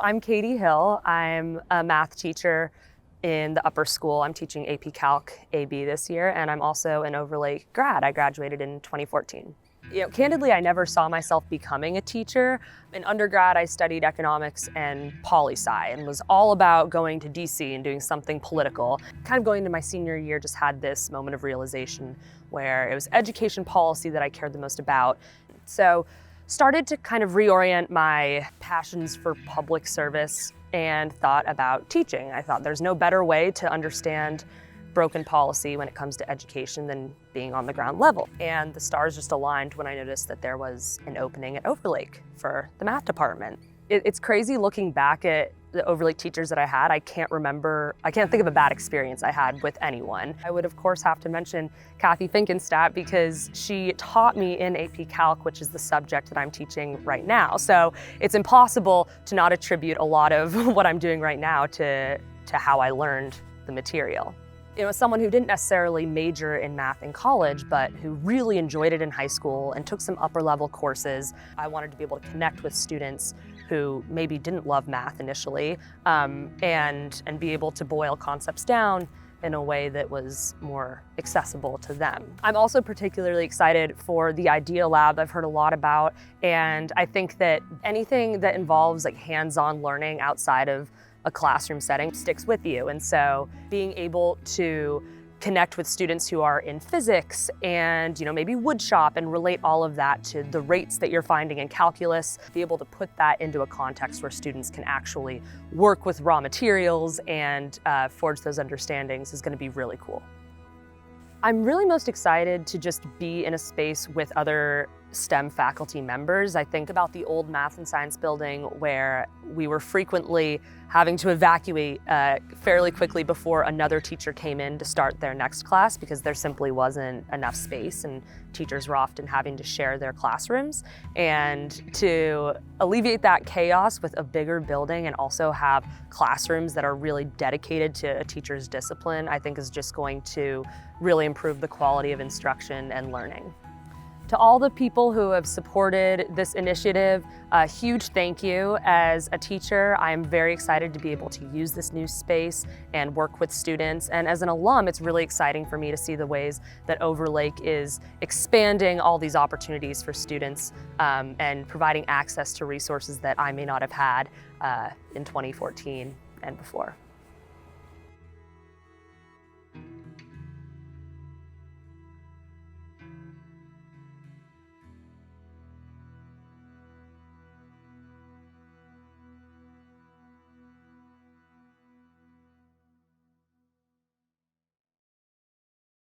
I'm Katie Hill. I'm a math teacher in the upper school. I'm teaching AP Calc AB this year, and I'm also an Overlake grad. I graduated in 2014. Candidly, I never saw myself becoming a teacher. In undergrad, I studied economics and poli-sci and was all about going to DC and doing something political. Kind of going into my senior year, just had this moment of realization where it was education policy that I cared the most about. So started to kind of reorient my passions for public service and thought about teaching. I thought there's no better way to understand broken policy when it comes to education than being on the ground level. And the stars just aligned when I noticed that there was an opening at Overlake for the math department. It's crazy looking back at the Overlake teachers that I had. I can't think of a bad experience I had with anyone. I would of course have to mention Kathy Finkenstadt because she taught me in AP Calc, which is the subject that I'm teaching right now. So it's impossible to not attribute a lot of what I'm doing right now to how I learned the material. As someone who didn't necessarily major in math in college, but who really enjoyed it in high school and took some upper level courses, I wanted to be able to connect with students who maybe didn't love math initially, and be able to boil concepts down in a way that was more accessible to them. I'm also particularly excited for the Idea Lab I've heard a lot about, and I think that anything that involves like hands-on learning outside of a classroom setting sticks with you. And so being able to connect with students who are in physics and maybe woodshop and relate all of that to the rates that you're finding in calculus, be able to put that into a context where students can actually work with raw materials and forge those understandings is going to be really cool. I'm really most excited to just be in a space with other STEM faculty members. I think about the old math and science building where we were frequently having to evacuate fairly quickly before another teacher came in to start their next class because there simply wasn't enough space and teachers were often having to share their classrooms. And to alleviate that chaos with a bigger building and also have classrooms that are really dedicated to a teacher's discipline, I think is just going to really improve the quality of instruction and learning. To all the people who have supported this initiative, a huge thank you. As a teacher, I am very excited to be able to use this new space and work with students. And as an alum, it's really exciting for me to see the ways that Overlake is expanding all these opportunities for students and providing access to resources that I may not have had in 2014 and before.